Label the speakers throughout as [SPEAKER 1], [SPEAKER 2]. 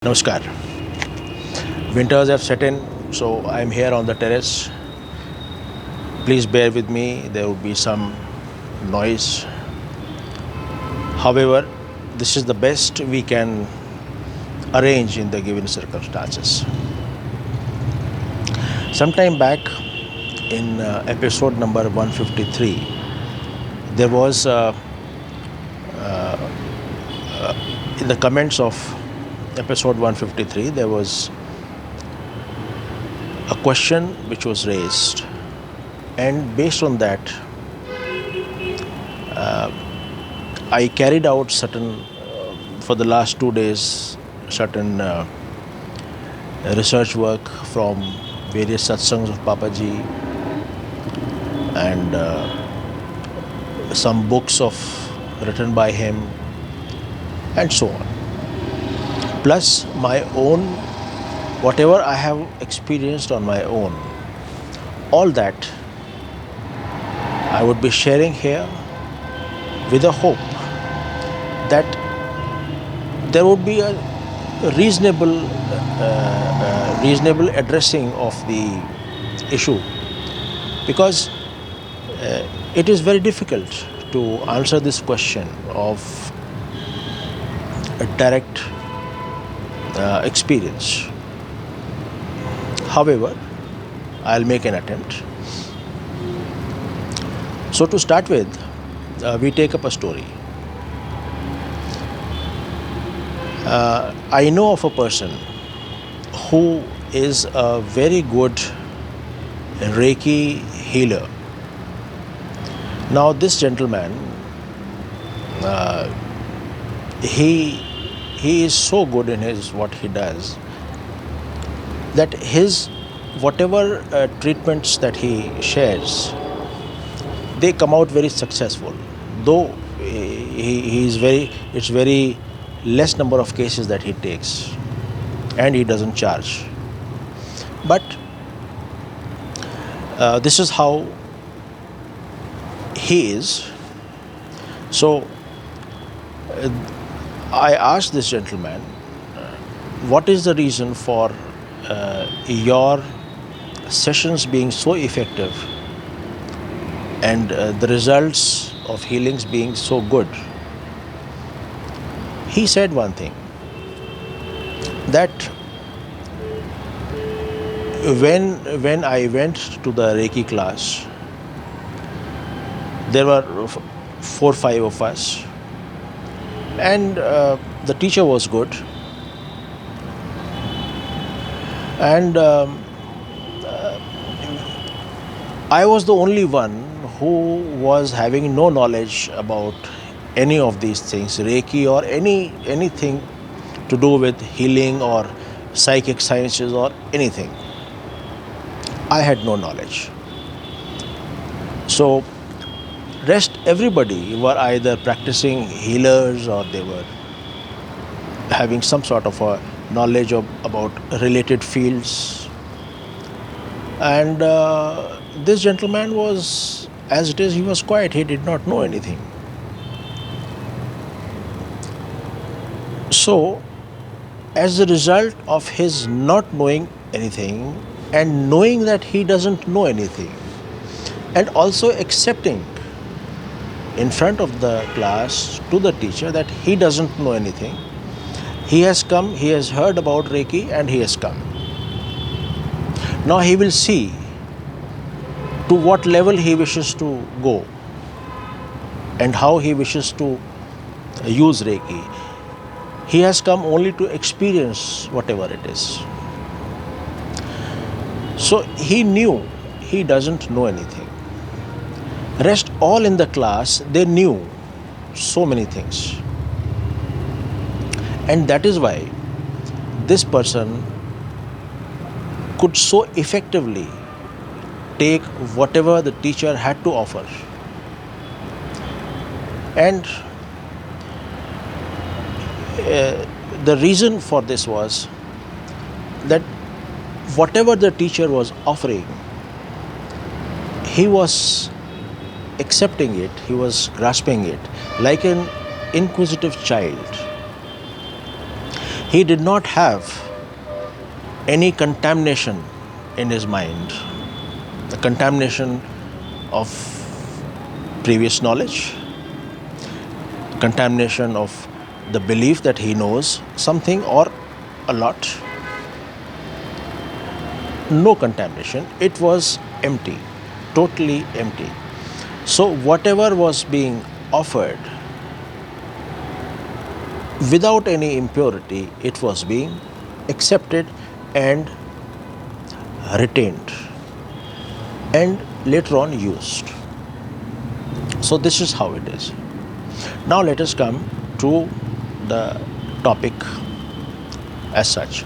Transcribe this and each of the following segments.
[SPEAKER 1] Namaskar. Winters have set in, so I'm here on the terrace. Please bear with me, there will be some noise. However, this is the best we can arrange in the given circumstances. Sometime back in episode number 153, there was in the comments of episode 153, there was a question which was raised, and based on that, I carried out certain, for the last 2 days, certain research work from various satsangs of Papaji and some books written by him, and so on. Plus my own, whatever I have experienced on my own, all that I would be sharing here with a hope that there would be a reasonable addressing of the issue, because it is very difficult to answer this question of a direct experience. However, I'll make an attempt. So to start with, we take up a story. I know of a person who is a very good Reiki healer. Now this gentleman, he is so good in his what he does that his whatever treatments that he shares, they come out very successful. Though he is it's very less number of cases that he takes, and he doesn't charge. But this is how he is. So I asked this gentleman, what is the reason for your sessions being so effective and the results of healings being so good? He said one thing, that when I went to the Reiki class, there were 4-5 of us, and the teacher was good, and I was the only one who was having no knowledge about any of these things, Reiki or anything to do with healing or psychic sciences or anything. I had no knowledge. So rest everybody were either practicing healers or they were having some sort of a knowledge about related fields. And this gentleman was, as it is, he was quiet, he did not know anything. So as a result of his not knowing anything and knowing that he doesn't know anything, and also accepting in front of the class to the teacher that he doesn't know anything, he has come, he has heard about Reiki, and he has come. Now he will see to what level he wishes to go and how he wishes to use Reiki. He has come only to experience whatever it is. So he knew he doesn't know anything. Rest all in the class, they knew so many things. And that is why this person could so effectively take whatever the teacher had to offer. And the reason for this was that whatever the teacher was offering, he was accepting it, he was grasping it like an inquisitive child. He did not have any contamination in his mind, the contamination of previous knowledge, contamination of the belief that he knows something or a lot. No contamination. It was empty, totally empty. So, whatever was being offered without any impurity, it was being accepted and retained and later on used. So, this is how it is. Now, let us come to the topic as such.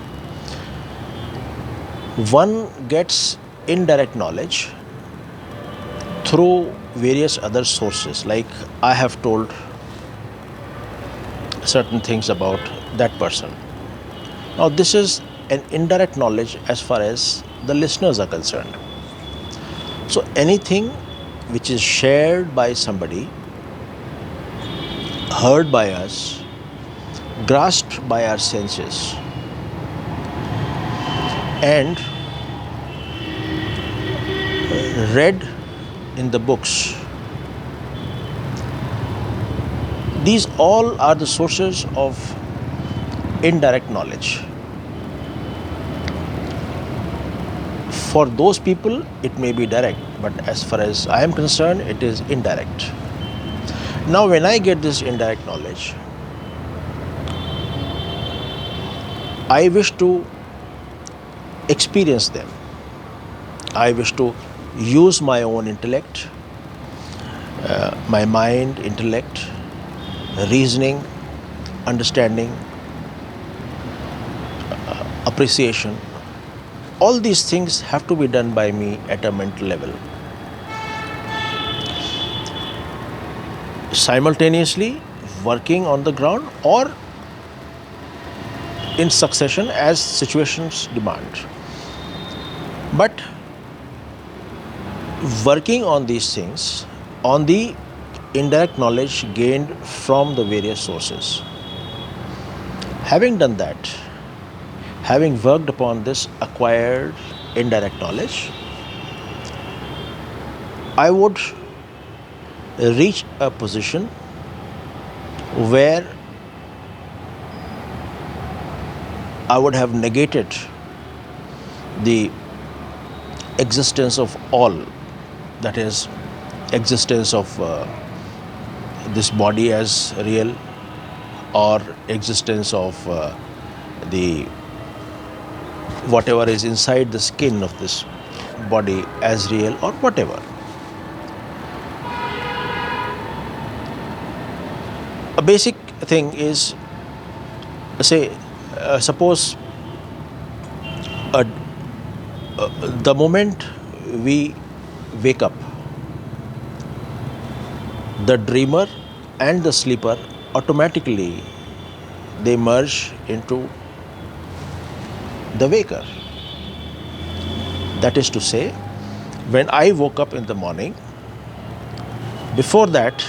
[SPEAKER 1] One gets indirect knowledge through various other sources, like I have told certain things about that person. Now, this is an indirect knowledge as far as the listeners are concerned. So, anything which is shared by somebody, heard by us, grasped by our senses, and read in the books, these all are the sources of indirect knowledge. For those people, it may be direct, but as far as I am concerned, it is indirect. Now, when I get this indirect knowledge, I wish to experience them. I wish to use my own intellect, my mind, intellect, reasoning, understanding, appreciation. All these things have to be done by me at a mental level. Simultaneously working on the ground or in succession as situations demand. But working on these things, on the indirect knowledge gained from the various sources. Having done that, having worked upon this acquired indirect knowledge, I would reach a position where I would have negated the existence of all, that is, existence of this body as real, or existence of the whatever is inside the skin of this body as real, or whatever. A basic thing is, say, suppose the moment we wake up, the dreamer and the sleeper automatically they merge into the waker. That is to say, when I woke up in the morning, before that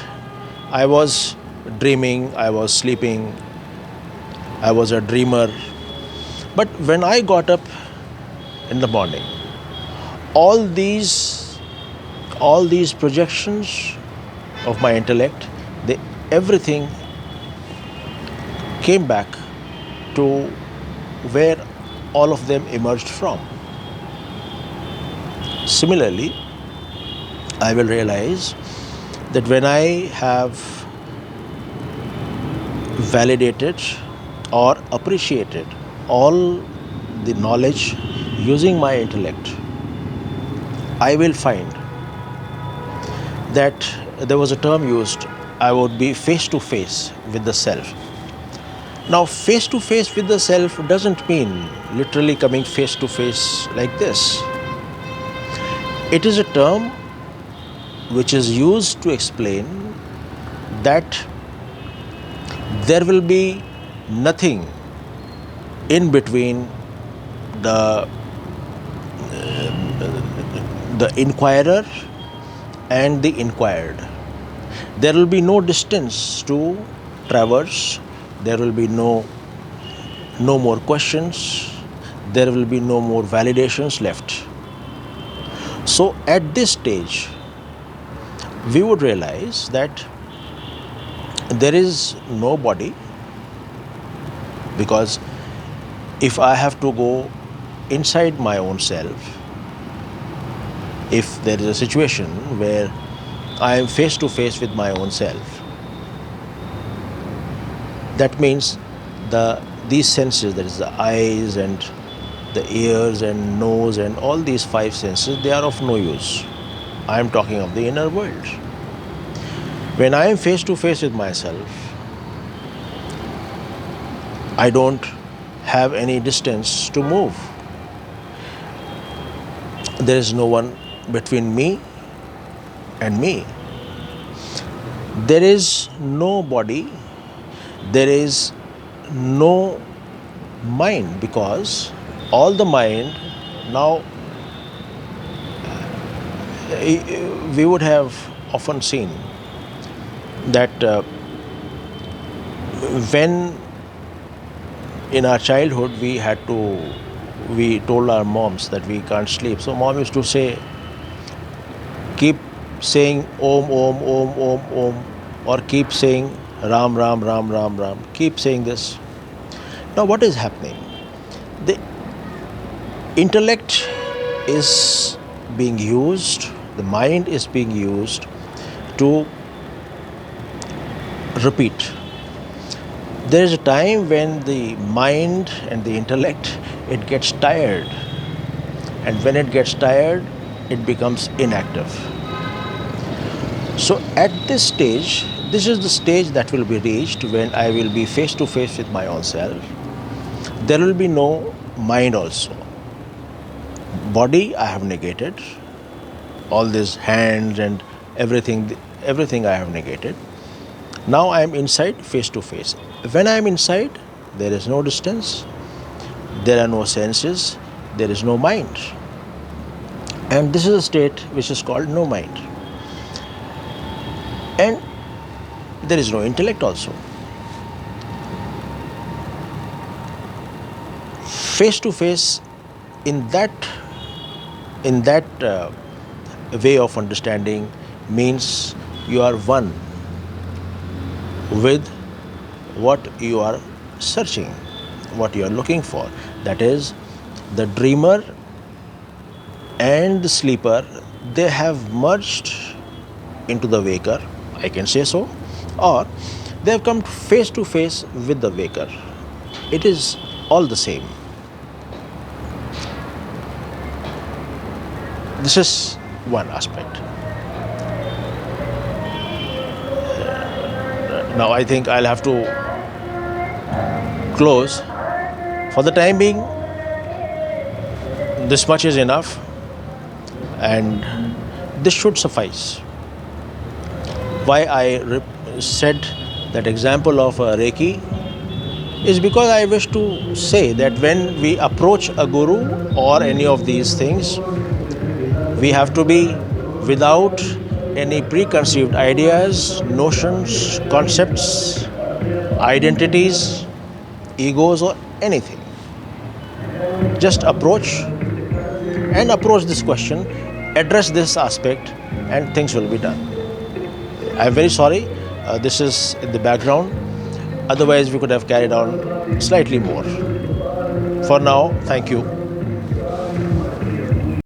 [SPEAKER 1] I was dreaming, I was sleeping, I was a dreamer. But when I got up in the morning, all these projections of my intellect, everything came back to where all of them emerged from. Similarly, I will realize that when I have validated or appreciated all the knowledge using my intellect, I will find that there was a term used, I would be face to face with the self. Now, face to face with the self doesn't mean literally coming face to face like this. It is a term which is used to explain that there will be nothing in between the inquirer and the inquired. There will be no distance to traverse. There will be no no more questions, there will be no more validations left. So at this stage, we would realize that there is no body, because if I have to go inside my own self, if there is a situation where I am face to face with my own self, that means these senses, that is the eyes and the ears and nose and all these five senses, they are of no use. I am talking of the inner world. When I am face to face with myself, I don't have any distance to move. There is no one between me and me. There is no body, there is no mind, because all the mind now, we would have often seen that when in our childhood we told our moms that we can't sleep, so mom used to say, keep saying om om om om om, or keep saying ram ram ram ram ram, keep saying this. Now what is happening? The intellect is being used, the mind is being used to repeat. There is a time when the mind and the intellect, it gets tired, and when it gets tired, it becomes inactive. So at this stage, this is the stage that will be reached when I will be face to face with my own self. There will be no mind also. Body I have negated, all these hands and everything I have negated. Now I am inside, face to face. When I am inside, there is no distance, there are no senses, there is no mind. And this is a state which is called no mind. And there is no intellect also. Face to face, in that way of understanding, means you are one with what you are searching, what you are looking for. That is, the dreamer and the sleeper, they have merged into the waker, I can say so, or they have come face to face with the waker. It is all the same. This is one aspect. Now I think I'll have to close. For the time being, this much is enough, and this should suffice. Why I said that example of Reiki is because I wish to say that when we approach a guru or any of these things, we have to be without any preconceived ideas, notions, concepts, identities, egos, or anything. Just approach this question, address this aspect, and things will be done. I'm very sorry, this is in the background. Otherwise, we could have carried on slightly more. For now, thank you.